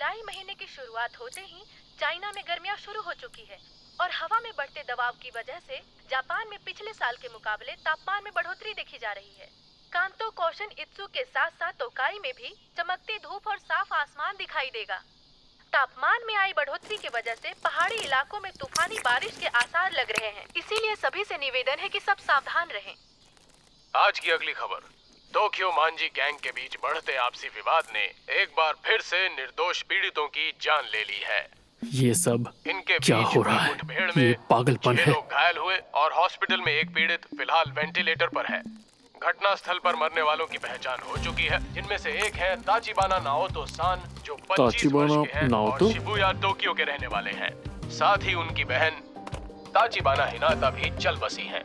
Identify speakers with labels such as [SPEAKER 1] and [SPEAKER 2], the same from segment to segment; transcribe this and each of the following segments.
[SPEAKER 1] जुलाई महीने की शुरुआत होते ही चाइना में गर्मियां शुरू हो चुकी है और हवा में बढ़ते दबाव की वजह से जापान में पिछले साल के मुकाबले तापमान में बढ़ोतरी देखी जा रही है। कांतो, कोशन इत्सु के साथ साथ तोकाई में भी चमकती धूप और साफ आसमान दिखाई देगा। तापमान में आई बढ़ोतरी की वजह से पहाड़ी इलाकों में तूफानी बारिश के आसार लग रहे हैं, इसीलिए सभी से निवेदन है कि सब सावधान रहें।
[SPEAKER 2] आज की अगली खबर। टोक्यो मांजी गैंग के बीच बढ़ते आपसी विवाद ने एक बार फिर से निर्दोष पीड़ितों की जान ले ली है।
[SPEAKER 3] ये सब
[SPEAKER 2] इनके
[SPEAKER 3] क्या हो रहा है? ये पागलपन है।
[SPEAKER 2] 6 लोग घायल हुए और हॉस्पिटल में एक पीड़ित फिलहाल वेंटिलेटर पर है। घटना स्थल पर मरने वालों की पहचान हो चुकी है, जिनमें से एक है ताचिबाना नाओतो सान, जो 25 वर्ष के हैं और शिबुया टोक्यो के रहने वाले हैं। साथ ही उनकी बहन ताचिबाना हिनाता भी चल बसी हैं।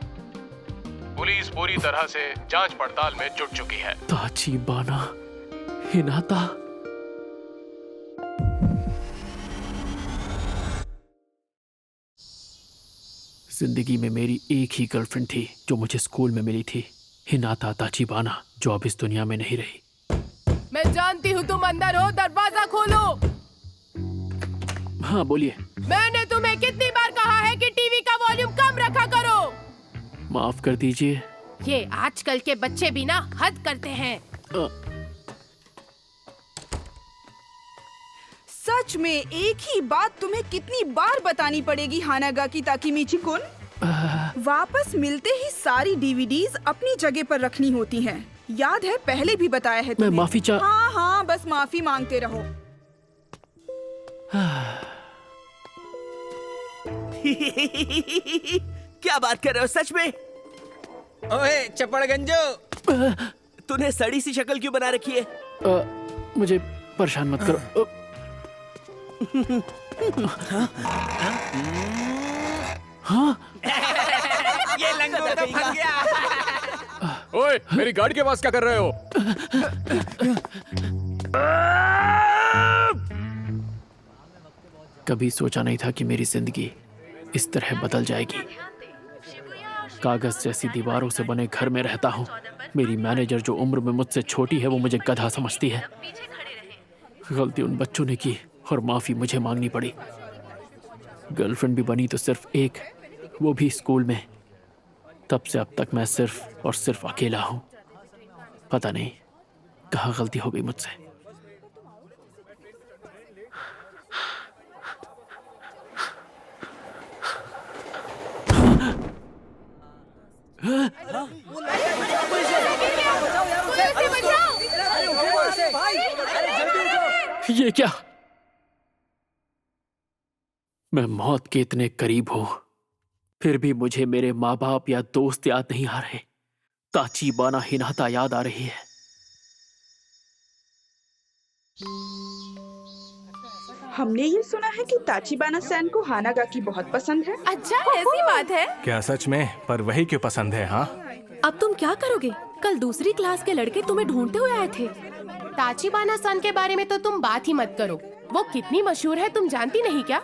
[SPEAKER 2] पुलिस पूरी तरह से जांच पड़ताल में जुट चुकी है।
[SPEAKER 3] ताचिबाना हिनाता। जिंदगी में मेरी एक ही गर्लफ्रेंड थी जो मुझे स्कूल में मिली थी, हिनाता ताचिबाना, जो अब इस दुनिया में नहीं रही।
[SPEAKER 4] मैं जानती हूँ तुम अंदर हो, दरवाजा खोलो।
[SPEAKER 3] हाँ बोलिए।
[SPEAKER 4] मैंने तुम्हें कितनी बार कहा है कि टीवी का वॉल्यूम कम रखा करो।
[SPEAKER 3] माफ कर दीजिए।
[SPEAKER 4] ये आजकल के बच्चे भी ना हद करते हैं।
[SPEAKER 5] सच में एक ही बात तुम्हें कितनी बार बतानी पड़ेगी हानागाकी ताकेमिची-कुन? वापस मिलते ही सारी डीवीडीज अपनी जगह पर रखनी होती हैं। याद है पहले भी बताया है तुम्हें।
[SPEAKER 3] मैं माफी
[SPEAKER 5] हाँ हाँ, बस माफी मांगते रहो।
[SPEAKER 6] क्या बात कर रहे हो सच में? ओए चपड़गंजो, तूने सड़ी सी शक्ल क्यों बना रखी है?
[SPEAKER 3] मुझे परेशान मत करो। हाँ?
[SPEAKER 6] ये लंगोट तो फंस गया।
[SPEAKER 2] ओए, मेरी गाड़ी के पास क्या कर रहे हो?
[SPEAKER 3] कभी सोचा नहीं था कि मेरी जिंदगी इस तरह बदल जाएगी। कागज जैसी दीवारों से बने घर में रहता हूँ। मेरी मैनेजर, जो उम्र में मुझसे छोटी है, वो मुझे गधा समझती है। गलती उन बच्चों ने की और माफी मुझे मांगनी पड़ी। गर्लफ्रेंड भी बनी तो सिर्फ एक, वो भी स्कूल में। तब से अब तक मैं सिर्फ और सिर्फ अकेला हूँ। पता नहीं कहाँ गलती हो गई मुझसे। ये क्या? मैं मौत के इतने करीब हूं, फिर भी मुझे मेरे माँ बाप या दोस्त याद नहीं आ रहे। ताचिबाना हिनाता याद आ रही है।
[SPEAKER 5] हमने ये सुना है कि ताचिबाना सैन को हानागाकी बहुत पसंद है।
[SPEAKER 4] अच्छा, ऐसी बात है
[SPEAKER 7] क्या सच में? पर वही क्यों पसंद है? हाँ,
[SPEAKER 8] अब तुम क्या करोगे? कल दूसरी क्लास के लड़के तुम्हें ढूंढते हुए आए थे।
[SPEAKER 4] ताचिबाना सन के बारे में तो तुम बात ही मत करो। वो कितनी मशहूर है तुम जानती नहीं क्या?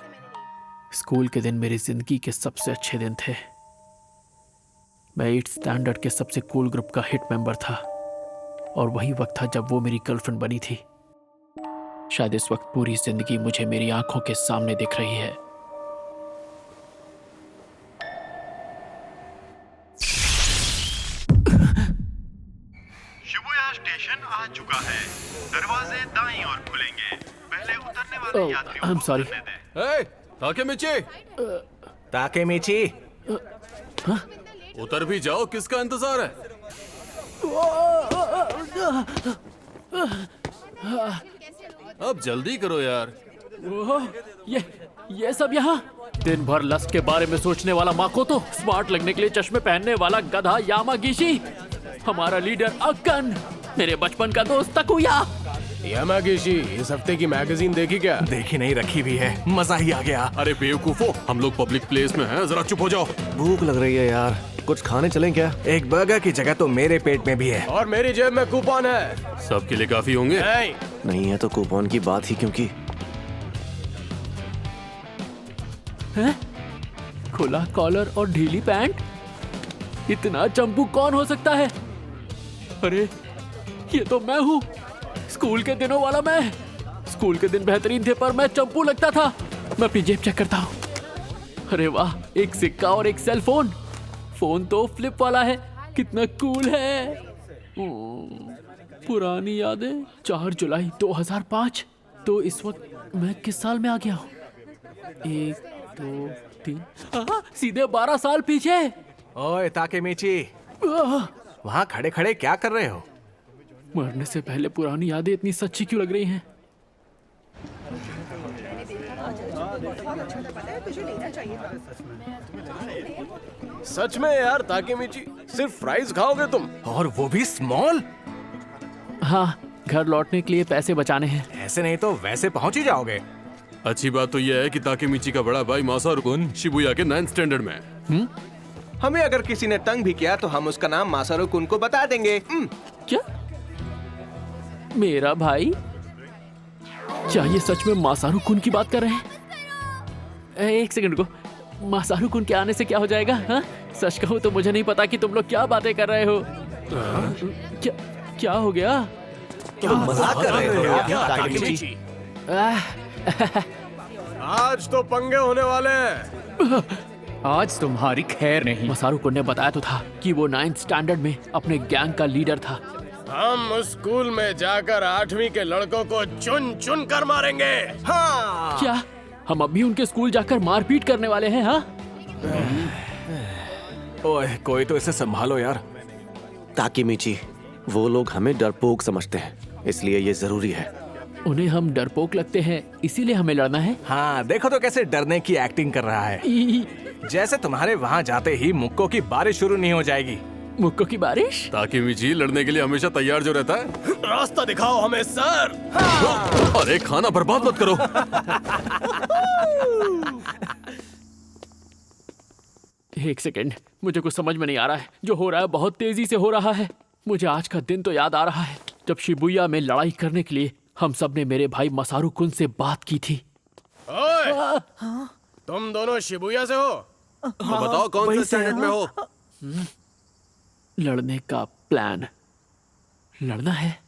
[SPEAKER 3] स्कूल के दिन मेरी जिंदगी के सबसे अच्छे दिन थे। मैं 8th स्टैंडर्ड के सबसे कूल ग्रुप का हिट मेंबर था और वही वक्त था जब वो मेरी गर्लफ्रेंड बनी थी। शायद इस वक्त पूरी जिंदगी मुझे मेरी आंखों के सामने दिख रही है।
[SPEAKER 9] शिबुया स्टेशन आ चुका है। दरवाजे दाईं ओर खुलेंगे। पहले उतरने वाले यात्रियों
[SPEAKER 3] आई एम सॉरी।
[SPEAKER 2] ताकेमिची,
[SPEAKER 7] ताकेमिची,
[SPEAKER 2] उतर भी जाओ, किसका इंतजार है? अब जल्दी करो यार।
[SPEAKER 3] ये सब यहाँ? दिन भर लस्ट के बारे में सोचने वाला माकोतो, स्मार्ट लगने के लिए चश्मे पहनने वाला गधा यामागिशी, हमारा लीडर अक्कन, मेरे बचपन का दोस्त तकुया।
[SPEAKER 2] यामागिशी, इस हफ्ते की मैगजीन देखी क्या?
[SPEAKER 7] देखी नहीं, रखी भी है। मजा ही आ गया।
[SPEAKER 2] अरे बेवकूफो, हम लोग पब्लिक प्लेस में हैं, जरा चुप हो जाओ।
[SPEAKER 7] भूख लग रही है यार, कुछ खाने चलें क्या? एक बर्गर की जगह तो मेरे पेट में भी है।
[SPEAKER 2] और मेरी जेब में कूपन है। सबके लिए काफी होंगे।
[SPEAKER 7] नहीं है तो कूपन की बात ही क्योंकि
[SPEAKER 3] है? खुला कॉलर और ढीली पैंट? इतना चंपू कौन हो सकता है? अरे ये तो मैं हूँ, स्कूल के दिनों वाला मैं। स्कूल के दिन बेहतरीन थे पर मैं चंपू लगता था। मैं अपनी जेब चेक करता हूँ। अरे वाह, एक सिक्का और एक सेल फोन। फोन तो फ्लिप वाला है, कितना कूल है। पुरानी यादें। 4 जुलाई 2005। तो इस वक्त मैं किस साल में आ गया हूँ? 1 2 3 सीधे 12 साल पीछे।
[SPEAKER 7] ओए ताकेमीची, वहाँ खड़े खड़े क्या कर रहे हो?
[SPEAKER 3] मरने से पहले पुरानी यादें इतनी सच्ची क्यों लग रही हैं?
[SPEAKER 2] सच में यार ताकेमीची, सिर्फ फ्राइज खाओगे तुम?
[SPEAKER 7] और वो भी स्मॉल?
[SPEAKER 3] हाँ, घर लौटने के लिए पैसे बचाने हैं।
[SPEAKER 7] ऐसे नहीं तो वैसे पहुंच ही जाओगे।
[SPEAKER 10] अच्छी बात तो यह है कि ताकेमीची का बड़ा भाई मासारू-कुन शिबुया के 9th स्टैंडर्ड में है।
[SPEAKER 6] हमें अगर किसी ने तंग भी किया तो हम उसका नाम मासारू-कुन को बता देंगे।
[SPEAKER 3] क्या? मेरा भाई? क्या ये सच में मासारू-कुन की बात कर रहे हैं? एक सेकंड को, मासारू-कुन के आने से क्या हो जाएगा? हाँ? सच कहूँ तो मुझे नहीं पता कि तुम लोग क्या बातें कर रहे हो। क्या हो गया?
[SPEAKER 6] मजाक कर रहे हो क्या ताकेमीची?
[SPEAKER 2] आज तो पंगे होने वाले हैं।
[SPEAKER 11] आज तुम्हारी खैर नहीं।
[SPEAKER 3] मासारू-कुन ने बताया तो था कि वो 9th स्टैंडर्ड में अपने गैंग का लीडर था।
[SPEAKER 2] हम स्कूल में जाकर 8वीं के लड़कों को चुन चुन कर मारेंगे।
[SPEAKER 6] हाँ।
[SPEAKER 3] क्या हम अभी उनके स्कूल जाकर मारपीट करने वाले हैं? हाँ?
[SPEAKER 7] ओए, कोई तो इसे संभालो यार।
[SPEAKER 12] ताकेमीची, वो लोग हमें डरपोक समझते हैं, इसलिए ये जरूरी है।
[SPEAKER 3] उन्हें हम डरपोक लगते हैं, इसीलिए हमें लड़ना है।
[SPEAKER 7] हाँ, देखो तो कैसे डरने की एक्टिंग कर रहा है। जैसे तुम्हारे वहाँ जाते ही मुक्कों की बारिश शुरू नहीं हो जाएगी।
[SPEAKER 3] मुक्कों की बारिश?
[SPEAKER 10] ताकेमीची लड़ने के लिए हमेशा तैयार जो रहता है।
[SPEAKER 2] रास्ता दिखाओ हमें सर।
[SPEAKER 10] अरे खाना बर्बाद मत करो।
[SPEAKER 3] एक सेकेंड, मुझे कुछ समझ में नहीं आ रहा है। जो हो रहा है बहुत तेजी से हो रहा है। मुझे आज का दिन तो याद आ रहा है जब शिबुया में लड़ाई करने के लिए हम सब ने मेरे भाई मासारू-कुन से बात की थी।
[SPEAKER 2] ओए, तुम दोनों शिबुया से हो?
[SPEAKER 10] तो बताओ कौन से स्टैंडर्ड में हो?
[SPEAKER 3] लड़ने का प्लान। लड़ना है?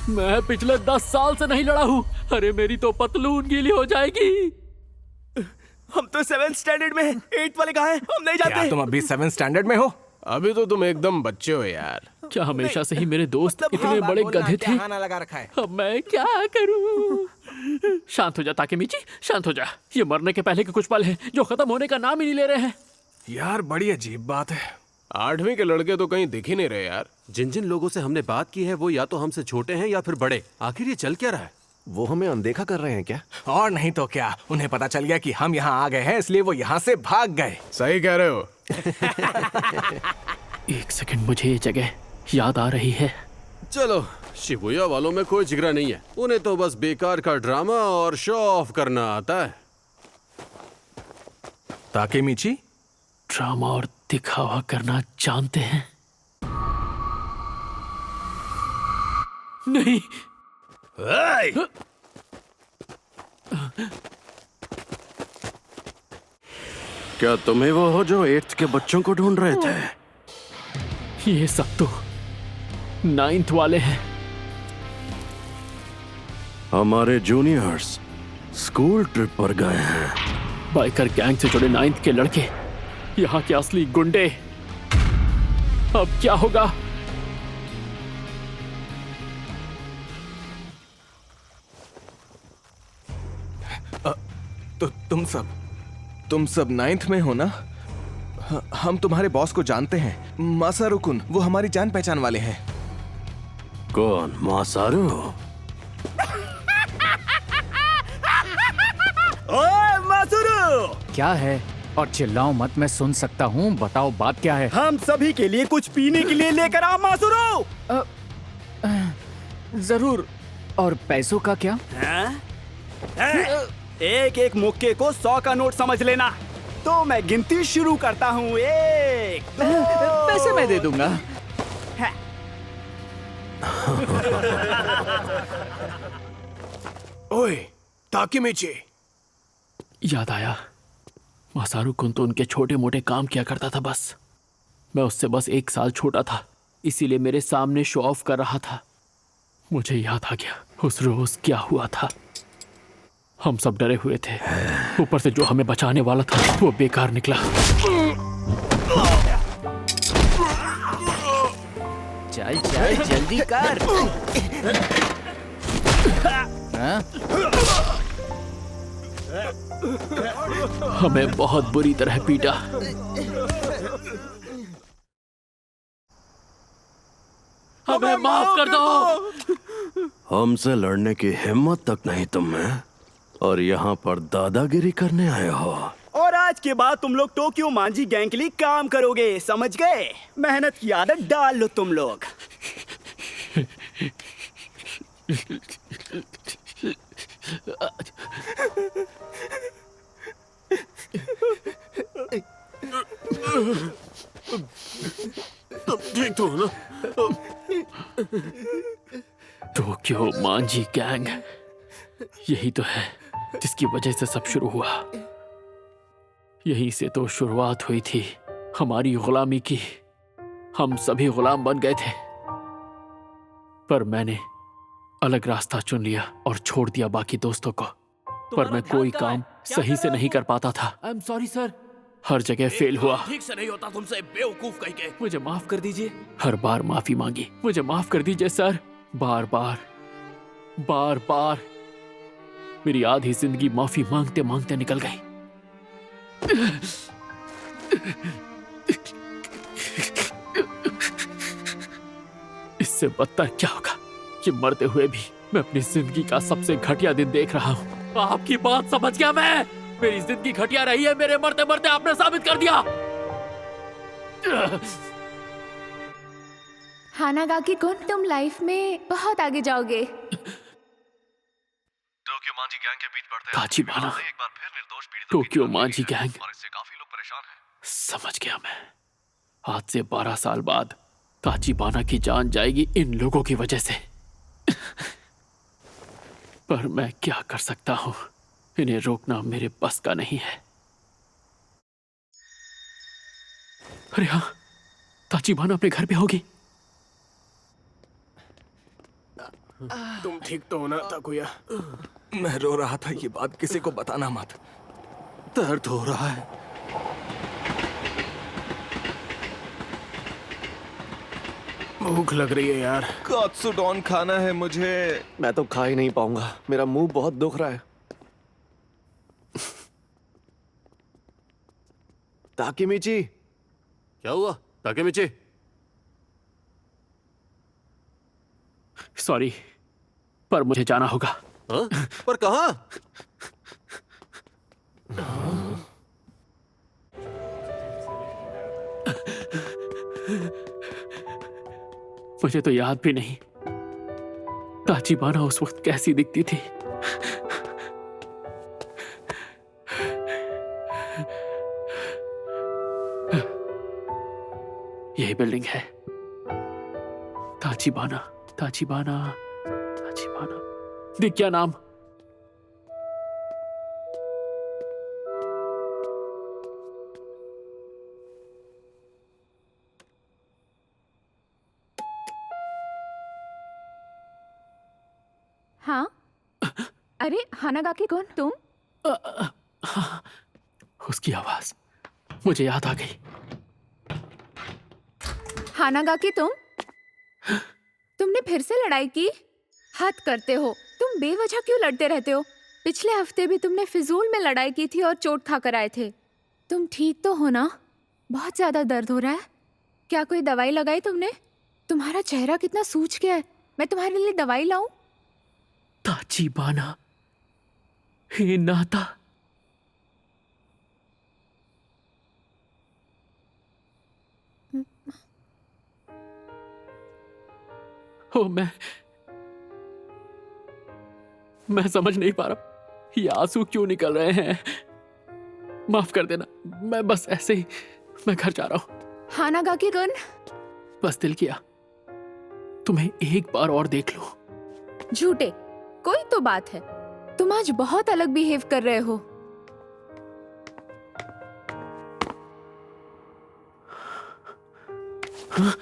[SPEAKER 3] मैं पिछले 10 साल से नहीं लड़ा हूँ। अरे मेरी तो पतलून गीली हो जाएगी।
[SPEAKER 6] हम तो 7th स्टैंडर्ड में हैं। 8th वाले कहाँ हैं? हम नहीं
[SPEAKER 7] क्या
[SPEAKER 6] जानते।
[SPEAKER 7] तुम अभी 7th स्टैंडर्ड में हो?
[SPEAKER 2] अभी तो तुम एकदम बच्चे हो यार।
[SPEAKER 3] क्या हमेशा से ही मेरे दोस्त
[SPEAKER 6] मतलब
[SPEAKER 3] इतने बड़े गधे थे?
[SPEAKER 7] बहाना लगा रखा है।
[SPEAKER 3] अब मैं क्या करूं? शांत हो जा ताकेमीची, शांत हो जा। ये मरने के पहले के कुछ पल हैं जो खत्म होने का नाम ही नहीं ले रहे हैं।
[SPEAKER 7] यार बड़ी अजीब बात है।
[SPEAKER 2] 8वीं के लड़के तो कहीं दिख ही नहीं रहे यार।
[SPEAKER 10] जिन जिन लोगों से हमने बात की है वो या तो हमसे छोटे हैं या फिर बड़े। आखिर ये चल क्या रहा है?
[SPEAKER 12] वो हमें अनदेखा कर रहे हैं क्या?
[SPEAKER 7] और नहीं तो क्या, उन्हें पता चल गया कि हम यहाँ आ गए हैं, इसलिए वो यहाँ से भाग गए।
[SPEAKER 2] सही कह रहे हो।
[SPEAKER 3] एक सेकंड, मुझे ये जगह याद आ रही है।
[SPEAKER 10] चलो, शिबुया वालों में कोई जिगरा नहीं है। उन्हें तो बस बेकार का ड्रामा और शो ऑफ करना आता है।
[SPEAKER 7] ताकेमीची,
[SPEAKER 3] ड्रामा और दिखावा करना जानते हैं? नहीं।
[SPEAKER 12] क्या तुम्हें वो हो जो 8th के बच्चों को ढूंढ रहे थे?
[SPEAKER 3] ये सब तो 9th वाले हैं।
[SPEAKER 12] हमारे जूनियर्स स्कूल ट्रिप पर गए हैं।
[SPEAKER 3] बाइकर गैंग से जुड़े 9th के लड़के, यहाँ के असली गुंडे। अब क्या होगा?
[SPEAKER 6] तो तुम सब 9th में हो ना? हम तुम्हारे बॉस को जानते हैं, मासारू-कुन। वो हमारी जान पहचान वाले हैं।
[SPEAKER 12] कौन? मासारू?
[SPEAKER 11] ओए मासारू! क्या है? और चिल्लाओ मत, मैं सुन सकता हूँ। बताओ बात क्या है? हम सभी के लिए कुछ पीने के लिए लेकर आओ मासारू। जरूर। और पैसों का क्या? एक एक मुक्के को 100 का नोट समझ लेना। तो मैं गिनती शुरू करता हूँ। 1 पैसे मैं दे दूंगा।
[SPEAKER 2] ओए ताकेमीची,
[SPEAKER 3] याद आया, मासारू-कुन तो उनके छोटे मोटे काम किया करता था बस। मैं उससे बस 1 साल छोटा था, इसीलिए मेरे सामने शो ऑफ कर रहा था। मुझे याद आ गया उस रोज क्या हुआ था। हम सब डरे हुए थे। ऊपर से जो हमें बचाने वाला था वो बेकार निकला।
[SPEAKER 11] चल चल जल्दी कर।
[SPEAKER 3] हमें बहुत बुरी तरह पीटा। हमें माफ कर दो।
[SPEAKER 10] हमसे लड़ने की हिम्मत तक नहीं तुम में, और यहाँ पर दादागिरी करने आए हो।
[SPEAKER 11] और आज के बाद तुम लोग टोक्यो मांझी गैंग के लिए काम करोगे, समझ गए? मेहनत की आदत डाल लो तुम लोग।
[SPEAKER 10] तुम ठीक तो हो ना?
[SPEAKER 3] टोक्यो मांझी गैंग, यही तो है जिसकी वजह से सब शुरू हुआ। यहीं से तो शुरुआत हुई थी हमारी गुलामी की। हम सभी गुलाम बन गए थे, पर मैंने अलग रास्ता चुन लिया और छोड़ दिया बाकी दोस्तों को। पर मैं कोई काम सही से नहीं कर पाता था।
[SPEAKER 13] I am sorry sir.
[SPEAKER 3] हर जगह फेल हुआ।
[SPEAKER 13] ठीक से नहीं होता तुमसे, बेवकूफ कहीं के। मुझे माफ कर दीजिए।
[SPEAKER 3] हर बार माफी मांगी। मुझे माफ कर दीजिए सर। बार बार बार बार मेरी आधी जिंदगी माफी मांगते मांगते निकल गई। इससे बदतर क्या होगा कि मरते हुए भी मैं अपनी जिंदगी का सबसे घटिया दिन देख रहा हूँ। आपकी बात समझ गया मैं। मेरी जिंदगी घटिया रही है, मेरे मरते मरते आपने साबित कर दिया।
[SPEAKER 8] हानागाकी कुन, तुम लाइफ में बहुत आगे जाओगे।
[SPEAKER 9] टोक्यो मांझी गैंग के बीच बढ़ते
[SPEAKER 3] ताचिबाना,
[SPEAKER 9] एक बार फिर निर्दोष पीड़ितों की
[SPEAKER 3] टोक्यो मांझी गैंग।
[SPEAKER 9] और इससे काफी लोग परेशान हैं।
[SPEAKER 3] समझ गया मैं। आज से 12 साल बाद ताचिबाना की जान जाएगी इन लोगों की वजह से। पर मैं क्या कर सकता हूं? इन्हें रोकना मेरे बस का नहीं है। अरे हाँ, ताचिबाना अपने घर पे होगी।
[SPEAKER 6] तुम ठीक तो होना ताकुया? मैं रो रहा था, ये बात किसी को बताना मत।
[SPEAKER 10] दर्द हो रहा है।
[SPEAKER 6] भूख लग रही है यार। कात्सुडोन खाना है मुझे।
[SPEAKER 12] मैं तो खा ही नहीं पाऊंगा, मेरा मुंह बहुत दुख रहा है। ताकेमिची।
[SPEAKER 10] क्या हुआ ताकेमिची?
[SPEAKER 3] सॉरी, पर मुझे जाना होगा।
[SPEAKER 10] हाँ? पर कहाँ?
[SPEAKER 3] मुझे तो याद भी नहीं ताचिबाना उस वक्त कैसी दिखती थी। यही बिल्डिंग है। ताचिबाना, ताचिबाना, ताचिबाना। दिख क्या नाम?
[SPEAKER 8] हाँ? अरे हानागाकी कुन, तुम?
[SPEAKER 3] हाँ, उसकी आवाज मुझे याद आ गई।
[SPEAKER 8] हानागाकी तुमने फिर से लड़ाई की? हद करते हो, तुम बेवजह क्यों लड़ते रहते हो? पिछले हफ्ते भी तुमने फिजूल में लड़ाई की थी और चोट खाकर आए थे। तुम ठीक तो हो ना? बहुत ज्यादा दर्द हो रहा है। क्या कोई दवाई लगाई तुमने? तुम्हारा चेहरा कितना सूज गया है। मैं तुम्हारे लिए दवाई लाऊं?
[SPEAKER 3] ताचिबाना, हे नाता। ओ, मैं समझ नहीं पा रहा ये आंसू क्यों निकल रहे हैं। माफ कर देना, मैं बस ऐसे ही मैं घर जा रहा हूँ।
[SPEAKER 8] हानागाकी कुन,
[SPEAKER 3] बस दिल किया तुम्हें एक बार और देख लो।
[SPEAKER 8] झूठे, कोई तो बात है। तुम आज बहुत अलग बिहेव कर रहे हो।
[SPEAKER 3] हाँ?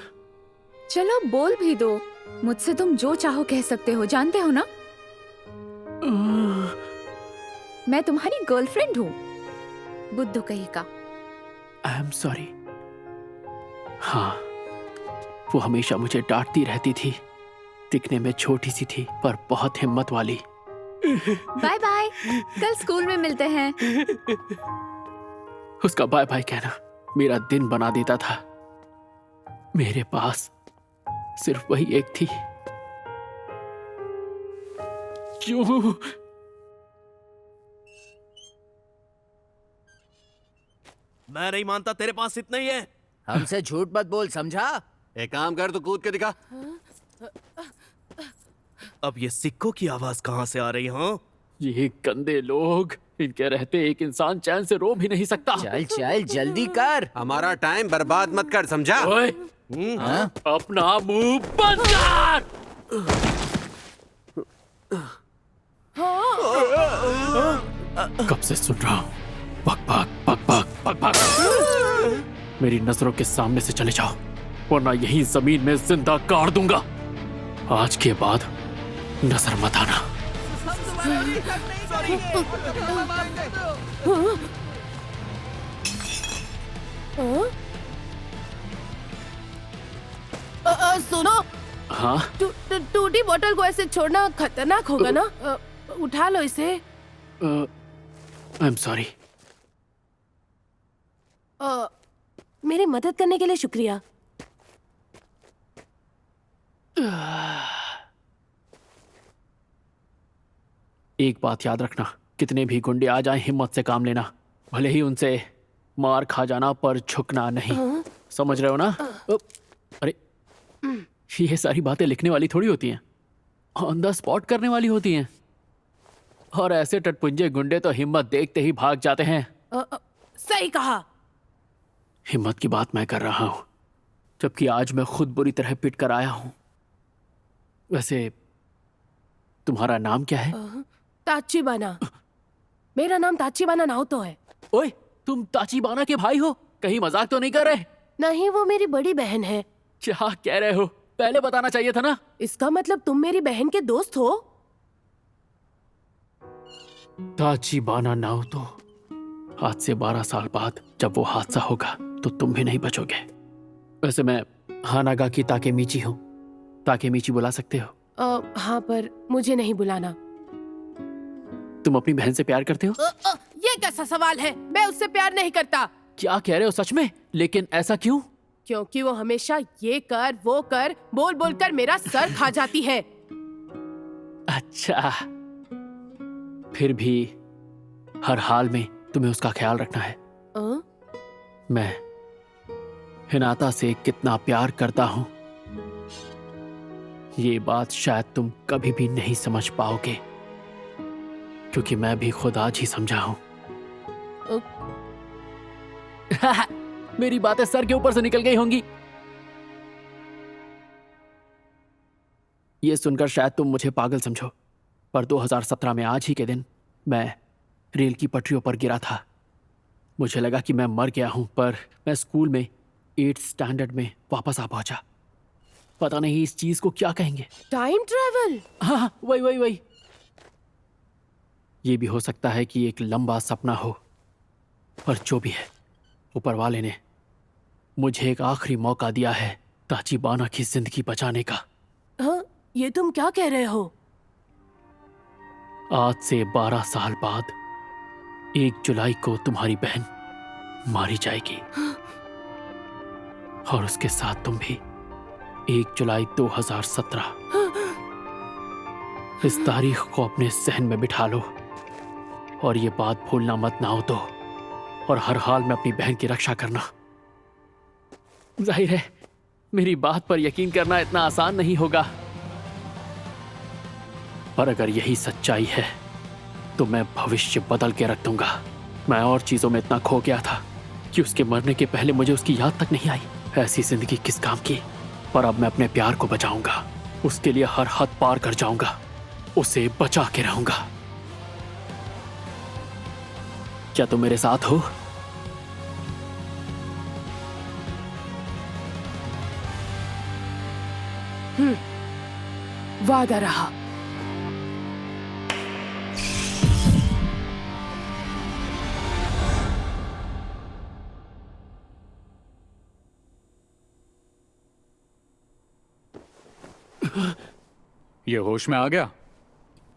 [SPEAKER 8] चलो बोल भी दो। मुझसे तुम जो चाहो कह सकते हो, जानते हो ना? मैं तुम्हारी गर्लफ्रेंड हूँ, बुद्धू कहीं का।
[SPEAKER 3] आई एम सॉरी। हाँ, वो हमेशा मुझे डांटती रहती थी। दिखने में छोटी सी थी पर बहुत हिम्मत वाली।
[SPEAKER 8] बाय बाय, कल स्कूल में मिलते हैं।
[SPEAKER 3] उसका बाय बाय कहना मेरा दिन बना देता था। मेरे पास सिर्फ वही एक थी। क्यों?
[SPEAKER 13] मैं नहीं मानता, तेरे पास इतना ही है।
[SPEAKER 11] हमसे झूठ मत बोल, समझा?
[SPEAKER 10] एक काम कर, तू कूद के दिखा।
[SPEAKER 13] अब ये सिक्कों की आवाज कहाँ से आ रही है? हाँ?
[SPEAKER 3] ये गंदे लोग, इनके रहते एक इंसान चैन से रो भी नहीं सकता।
[SPEAKER 11] चल चल जल्दी कर,
[SPEAKER 10] हमारा टाइम बर्बाद मत कर, समझा?
[SPEAKER 3] ओए, अपना मुंह बंद कर। कब से सुन रहा हूँ, बक बक बक बक बक बक। मेरी नजरों के सामने से चले जाओ, वरना यहीं जमीन में जिंदा गाड़ दूंगा। आज के बाद नजर मत आना।
[SPEAKER 4] सुनो,
[SPEAKER 3] हाँ?
[SPEAKER 4] टूटी बोतल को ऐसे छोड़ना खतरनाक होगा ना। उठा लो इसे।
[SPEAKER 3] आई एम सॉरी।
[SPEAKER 4] मेरी मदद करने के लिए शुक्रिया।
[SPEAKER 3] एक बात याद रखना, कितने भी गुंडे आ जाएं, हिम्मत से काम लेना। भले ही उनसे मार खा जाना, पर झुकना नहीं। समझ रहे हो ना? अरे, ये सारी बातें लिखने वाली थोड़ी होती हैं, ऑन द स्पॉट करने वाली होती हैं। और ऐसे टटपुंजे गुंडे तो हिम्मत देखते ही भाग जाते हैं।
[SPEAKER 4] सही कहा।
[SPEAKER 3] हिम्मत की बात मैं कर रहा हूं, जबकि आज मैं खुद बुरी तरह पिट कर आया हूं। वैसे तुम्हारा नाम क्या है?
[SPEAKER 4] ताचिबाना। मेरा नाम ताचिबाना नाओतो है।
[SPEAKER 3] ओए, तुम ताचिबाना के भाई हो? कहीं मजाक तो नहीं कर रहे?
[SPEAKER 4] नहीं, वो मेरी बड़ी बहन है।
[SPEAKER 3] क्या कह रहे हो? पहले बताना चाहिए था ना।
[SPEAKER 4] इसका मतलब तुम मेरी बहन के दोस्त हो?
[SPEAKER 3] ताचिबाना नाओतो, आज से 12 साल बाद जब वो हादसा होगा तो तुम भी नहीं बचोगे। वैसे मैं हानागाकी ताकेमीची हूँ। ताकेमीची बुला सकते हो?
[SPEAKER 4] हाँ, पर मुझे नहीं बुलाना।
[SPEAKER 3] तुम अपनी बहन से प्यार करते हो?
[SPEAKER 4] ये कैसा सवाल है? मैं उससे प्यार नहीं करता।
[SPEAKER 3] क्या कह रहे हो सच में? लेकिन ऐसा क्यों?
[SPEAKER 4] क्योंकि वो हमेशा ये कर वो कर बोल बोल कर मेरा सर खा जाती है।
[SPEAKER 3] अच्छा, फिर भी हर हाल में तुम्हें उसका ख्याल रखना है। मैं हिनाता से कितना प्यार करता हूं, ये बात शायद तुम कभी भी नहीं समझ पाओगे, क्योंकि मैं भी खुद आज ही समझा हूं। मेरी बातें सर के ऊपर से निकल गई होंगी। ये सुनकर शायद तुम मुझे पागल समझो, पर 2017 में आज ही के दिन मैं रेल की पटरियों पर गिरा था। मुझे लगा कि मैं मर गया हूं, पर मैं स्कूल में 8th स्टैंडर्ड में वापस आ पहुंचा। पता नहीं इस चीज को क्या कहेंगे।
[SPEAKER 4] Time travel?
[SPEAKER 3] हाँ, वही। ये भी हो सकता है कि एक लंबा सपना हो, पर जो भी है, ऊपर वाले ने मुझे एक आखिरी मौका दिया है ताचिबाना की जिंदगी बचाने का।
[SPEAKER 4] हाँ, ये तुम क्या कह रहे हो?
[SPEAKER 3] आज से 12 साल बाद 1 जुलाई को तुम्हारी बहन मारी जाएगी, और उसके साथ तुम भी। 1 जुलाई 2017। इस तारीख को अपने सहन में बिठा लो, और ये बात भूलना मत ना हो तो, और हर हाल में अपनी बहन की रक्षा करना। जाहिर है मेरी बात पर यकीन करना इतना आसान नहीं होगा, पर अगर यही सच्चाई है तो मैं भविष्य बदल के रख दूंगा। मैं और चीजों में इतना खो गया था कि उसके मरने के पहले मुझे उसकी याद तक नहीं आई। ऐसी जिंदगी किस काम की? पर अब मैं अपने प्यार को बचाऊंगा, उसके लिए हर हद पार कर जाऊंगा, उसे बचा के रहूंगा। क्या तुम मेरे साथ हो?
[SPEAKER 4] वादा रहा।
[SPEAKER 11] ये होश में आ गया?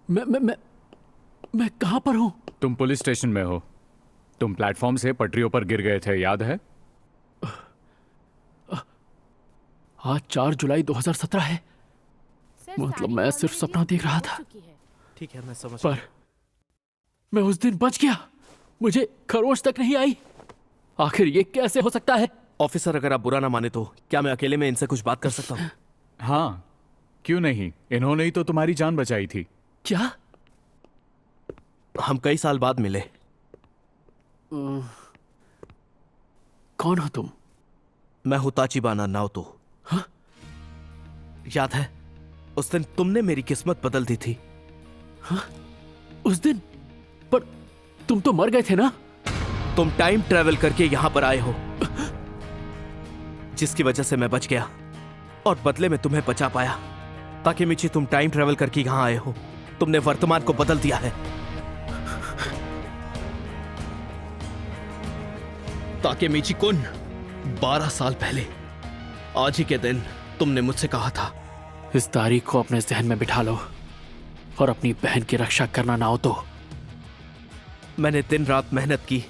[SPEAKER 3] मैं कहाँ पर हूँ?
[SPEAKER 11] तुम पुलिस स्टेशन में हो। तुम प्लेटफॉर्म से पटरियों पर गिर गए थे, याद है?
[SPEAKER 3] आज 4 जुलाई 2017 है। मतलब मैं सिर्फ सपना देख रहा था।
[SPEAKER 13] ठीक है, मैं समझ
[SPEAKER 3] पर मैं उस दिन बच गया। मुझे खरोश तक नहीं आई। आखिर ये कैसे हो सकता है?
[SPEAKER 13] ऑफिसर, अगर आप बुरा ना माने तो क्या मैं अकेले में इनसे कुछ बात कर सकता हूँ?
[SPEAKER 11] हाँ, क्यों नहीं? इन्होंने ही तो तुम्हारी जान बचाई थी।
[SPEAKER 3] क्या?
[SPEAKER 13] हम कई साल बाद मिले।
[SPEAKER 3] कौन हो तुम?
[SPEAKER 13] मैं हूँ ताचिबाना नाओतो।
[SPEAKER 3] हाँ?
[SPEAKER 13] याद है उस दिन तुमने मेरी किस्मत बदल दी थी?
[SPEAKER 3] हाँ? उस दिन? पर तुम तो मर गए थे ना?
[SPEAKER 13] तुम टाइम ट्रैवल करके यहां पर आए हो, जिसकी वजह से मैं बच गया और बदले में तुम्हें बचा पाया। ताकेमिची, तुम टाइम ट्रैवल करके यहां आए हो। तुमने वर्तमान को बदल दिया है। ताकेमिची कुन, 12 साल पहले आज ही के दिन तुमने मुझसे कहा था,
[SPEAKER 3] इस तारीख को अपने जहन में बिठा लो और अपनी बहन की रक्षा करना ना हो तो।
[SPEAKER 13] मैंने दिन रात मेहनत की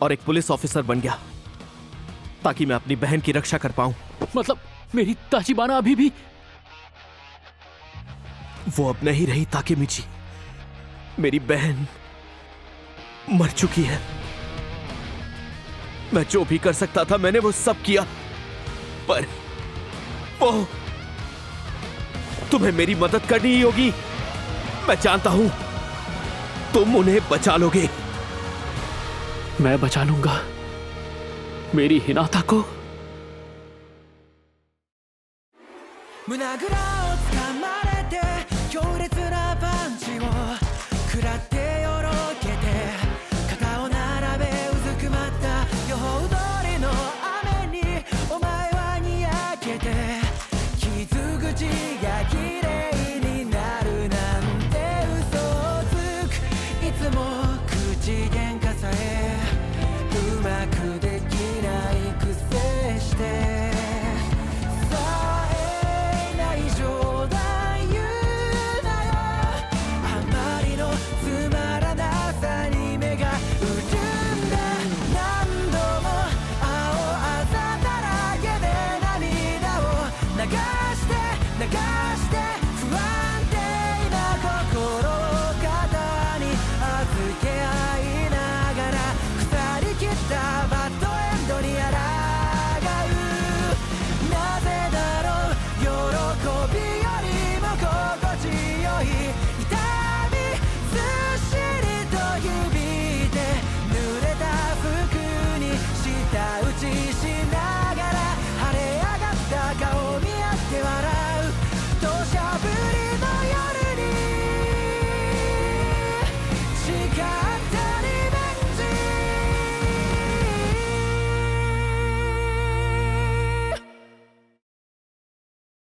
[SPEAKER 13] और एक पुलिस ऑफिसर बन गया ताकि मैं अपनी बहन की रक्षा कर पाऊं।
[SPEAKER 3] मतलब मेरी ताचिबाना अभी भी?
[SPEAKER 13] वो अब नहीं रही ताकेमिची। मेरी बहन मर चुकी है। मैं जो भी कर सकता था मैंने वो सब किया, पर वो तुम्हें मेरी मदद करनी ही होगी। मैं जानता हूं तुम उन्हें बचा लोगे।
[SPEAKER 3] मैं बचा लूंगा मेरी हिनाता को।
[SPEAKER 14] 胸ぐらを掴まれ